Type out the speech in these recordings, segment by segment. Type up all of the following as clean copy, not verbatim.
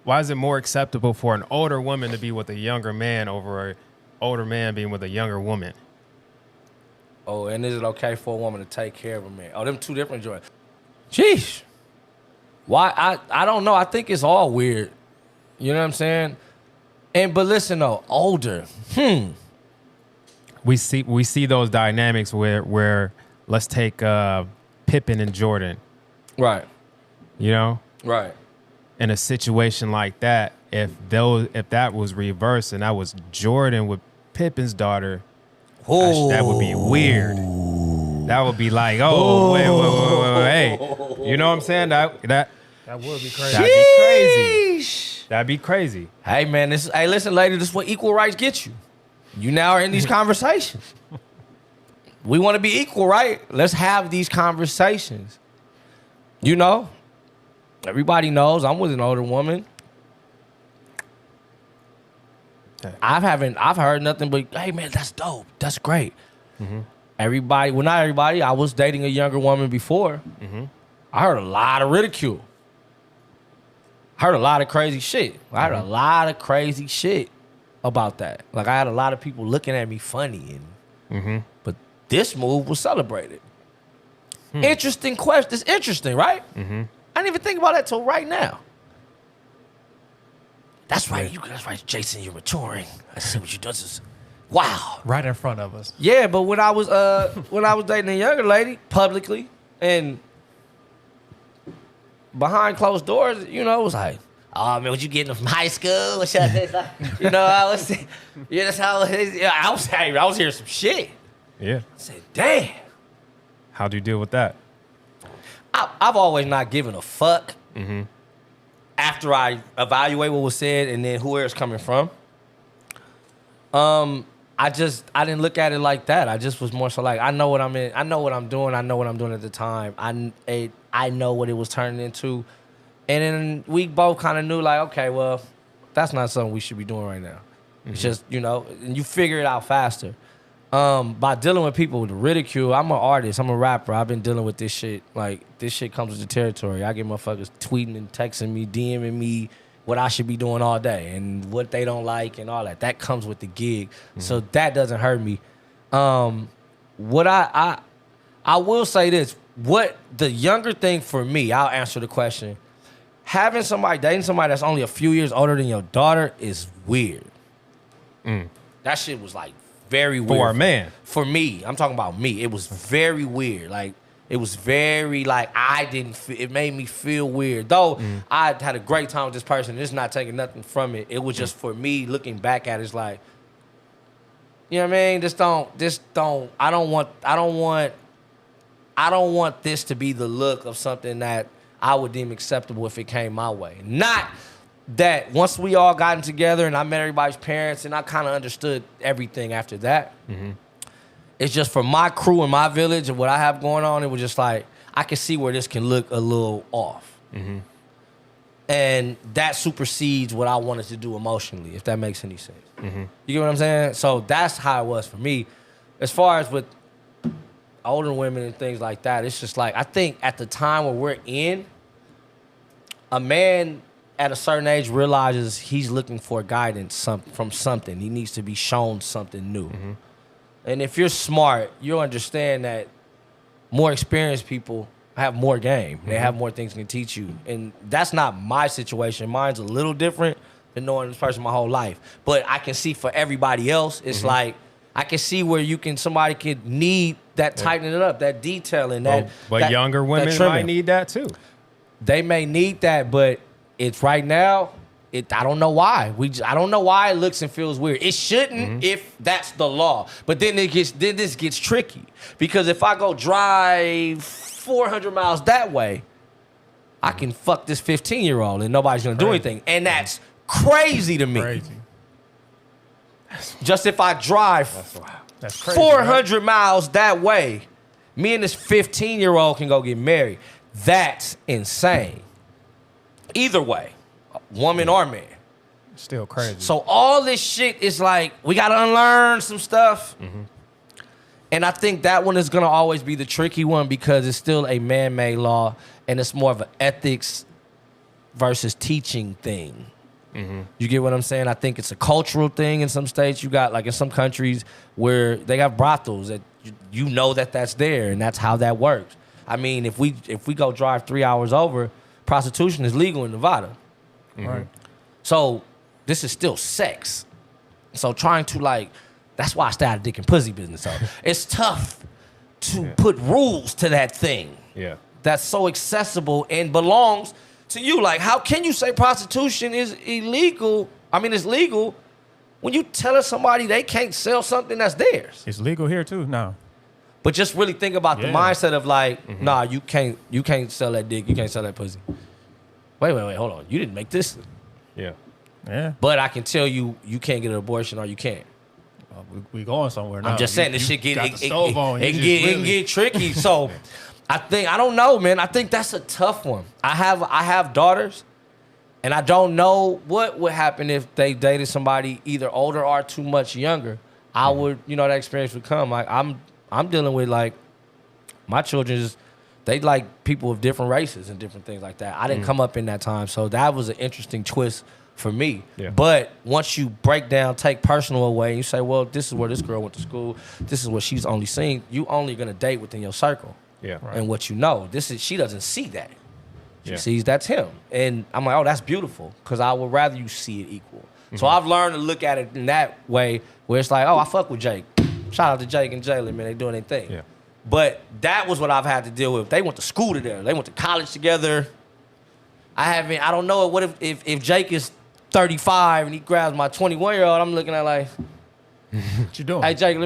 why is it more acceptable for an older woman to be with a younger man over an older man being with a younger woman? Oh, and is it okay for a woman to take care of a man? Oh, them two different joints. Jeez. Why? I don't know. I think it's all weird. You know what I'm saying? But listen though, older. We see those dynamics where let's take Pippen and Jordan. Right. You know? Right. In a situation like that, if that was reversed and that was Jordan with Pippen's daughter, that would be weird. That would be like, wait, hey, you know what I'm saying? That would be crazy. That'd be crazy. That'd be crazy. Hey man, listen, lady, this is what equal rights get you. You now are in these conversations. We want to be equal, right? Let's have these conversations. You know, everybody knows I'm with an older woman. Okay. I've heard nothing but, hey man, that's dope. That's great. Mm-hmm. Everybody, well, not everybody. I was dating a younger woman before. Mm-hmm. I heard a lot of ridicule. I heard a lot of crazy shit. I heard a lot of crazy shit about that. Like I had a lot of people looking at me funny, but this move was celebrated. Interesting question. It's interesting, right? I didn't even think about that till right now. That's right. That's right, Jason. You're maturing. I see what you do. Wow. Right in front of us. Yeah, but when I was dating a younger lady publicly and behind closed doors, you know, it was like, oh man, what you getting from high school? What's up? You know, I was, yeah, that's how it is. Yeah, I was hearing some shit. Yeah. I said, damn. How'd you deal with that? I've always not given a fuck after I evaluate what was said and then where it's coming from. I didn't look at it like that. I just was more so like, I know what I'm in. I know what I'm doing. I know what I'm doing at the time. I know what it was turning into. And then we both kind of knew like, okay, well, that's not something we should be doing right now. It's just, you know, and you figure it out faster. By dealing with people with ridicule, I'm an artist. I'm a rapper. I've been dealing with this shit. Like, this shit comes with the territory. I get motherfuckers tweeting and texting me, DMing me what I should be doing all day and what they don't like and all that. That comes with the gig. So that doesn't hurt me. What I will say this. What the younger thing for me, I'll answer the question. Dating somebody that's only a few years older than your daughter is weird. That shit was like very weird. For a man. For me. I'm talking about me. It was very weird. Like, it was very, like, it made me feel weird. Though I had a great time with this person. It's not taking nothing from it. It was just for me looking back at it, it's like, you know what I mean? I don't want this to be the look of something that I would deem acceptable if it came my way. Not that once we all gotten together and I met everybody's parents and I kind of understood everything after that. It's just for my crew and my village and what I have going on, it was just like, I can see where this can look a little off. And that supersedes what I wanted to do emotionally, if that makes any sense. You get what I'm saying? So that's how it was for me. As far as with older women and things like that, it's just like, I think at the time where we're in, a man at a certain age realizes he's looking for guidance from something. He needs to be shown something new. And if you're smart, you'll understand that more experienced people have more game. They have more things they can teach you. And that's not my situation. Mine's a little different than knowing this person my whole life. But I can see for everybody else, it's like, I can see where somebody could need that tightening it up, that detailing, But younger women might need that too. They may need that, but it's right now, I don't know why. I don't know why it looks and feels weird. It shouldn't if that's the law. But then this gets tricky. Because if I go drive 400 miles that way, I can fuck this 15-year-old and nobody's gonna do anything. And that's crazy to me. Crazy. Just if I drive That's crazy, 400 miles that way, me and this 15-year-old can go get married. That's insane. Either way, woman or man. Still crazy. So all this shit is like, we got to unlearn some stuff. And I think that one is going to always be the tricky one because it's still a man-made law and it's more of an ethics versus teaching thing. You get what I'm saying? I think it's a cultural thing in some states. You got, like, in some countries where they have brothels that you know that's there, and that's how that works. I mean, if we go drive 3 hours over, prostitution is legal in Nevada. Right. So this is still sex. So trying to, like, that's why I stay out of dick and pussy business. So it's tough to put rules to that thing. Yeah. That's so accessible and belongs to you. Like, how can you say prostitution is illegal? I mean, it's legal when you tell somebody they can't sell something that's theirs. It's legal here too now. But just really think about the mindset of, like, nah, you can't sell that dick, you can't sell that pussy. Wait, hold on. You didn't make this. Yeah. Yeah. But I can tell you can't get an abortion or you can't. We going somewhere now. I'm just saying this shit got it the stove on. can get tricky. So I don't know, man. I think that's a tough one. I have daughters, and I don't know what would happen if they dated somebody either older or too much younger. I would, that experience would come. Like, I'm dealing with, like, my children they like people of different races and different things like that. I didn't come up in that time, so that was an interesting twist for me. Yeah. But once you break down, take personal away, and you say, well, this is where this girl went to school, this is what she's only seen, you only gonna date within your circle. Yeah. Right. And what you know. She doesn't see that. She Yeah. sees that's him. And I'm like, oh, that's beautiful, because I would rather you see it equal. So I've learned to look at it in that way, where it's like, oh, I fuck with Jake. Shout out to Jake and Jalen, man, they doing their thing. Yeah. But that was what I've had to deal with. They went to school together. They went to college together. I don't know, what if Jake is 35 and he grabs my 21-year-old, I'm looking at like, What you doing? hey, Jake,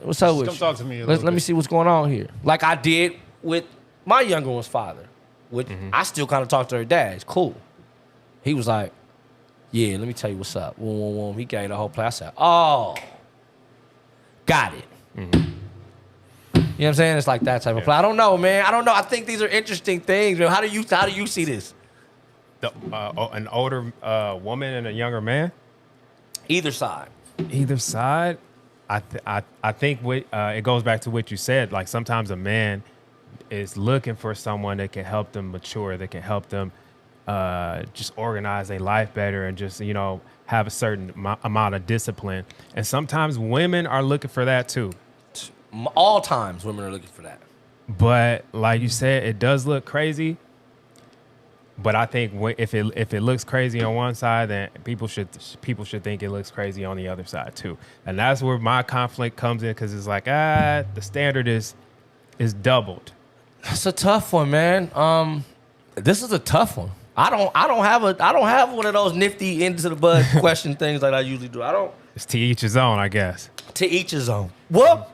what's up with Come you? talk to me a Let little me bit. see what's going on here. Like I did with my younger one's father. Which I still kind of talk to her dad. It's cool. He was like, yeah, let me tell you what's up. He gave the whole play. I said, oh, got it. You know what I'm saying? It's like that type of play. I don't know, man. I don't know. I think these are interesting things. Man. How do you see this? An older woman and a younger man? Either side. Either side, I think it goes back to what you said. Like, sometimes a man is looking for someone that can help them mature, that can help them just organize their life better, and just have a certain amount of discipline. And sometimes women are looking for that too. All times women are looking for that. But like you said, it does look crazy. But I think if it looks crazy on one side, then people should think it looks crazy on the other side too. And that's where my conflict comes in, because it's like, the standard is doubled. It's a tough one, man. This is a tough one. I don't have one of those nifty into the bud question things like I usually do. It's to each his own, I guess. To each his own. Well,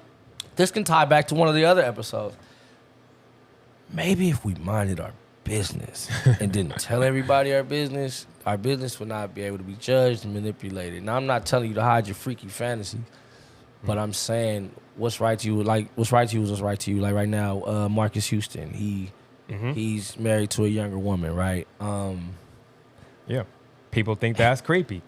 this can tie back to one of the other episodes. Maybe if we minded our business and didn't tell everybody our business would not be able to be judged and manipulated. Now, I'm not telling you to hide your freaky fantasies, but I'm saying what's right to you. Like, what's right to you is what's right to you. Like right now, Marcus Houston, he's married to a younger woman, right? Yeah. People think that's creepy.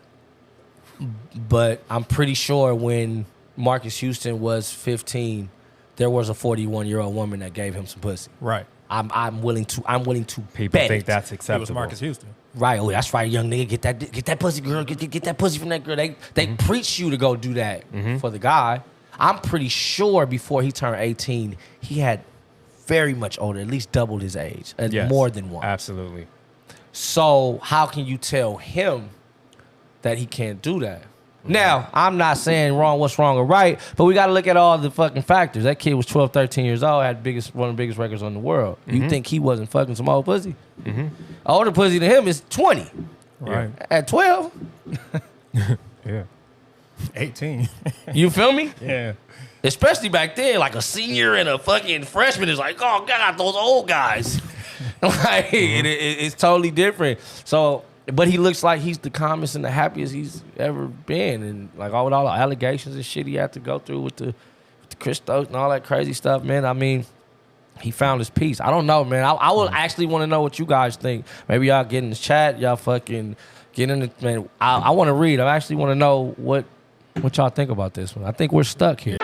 But I'm pretty sure when Marcus Houston was 15, there was a 41-year-old woman that gave him some pussy. Right. I'm willing to People bet think it. that's It acceptable. was Marcus Houston. Right. Oh, that's right, young nigga. Get that pussy, girl. Get that pussy from that girl. They preach you to go do that for the guy. I'm pretty sure before he turned 18, he had very much older, at least doubled his age, and Yes, more than one. Absolutely. So how can you tell him that he can't do that? Now, I'm not saying what's wrong or right, but we got to look at all the fucking factors. That kid was 12, 13 years old, had one of the biggest records in the world. You think he wasn't fucking some old pussy? Older pussy than him is 20. Right. At 12, Yeah. 18. you feel me? Yeah. Especially back then, like a senior and a fucking freshman is like, oh God, those old guys. Like, it's totally different. So, but he looks like he's the calmest and the happiest he's ever been. And like all the allegations and shit he had to go through with the Chris Stokes and all that crazy stuff, man. I mean, he found his peace. I don't know, man. I would actually want to know what you guys think. Maybe y'all get in the chat. Y'all fucking get in the, man. I want to read. I actually want to know what y'all think about this one. I think we're stuck here.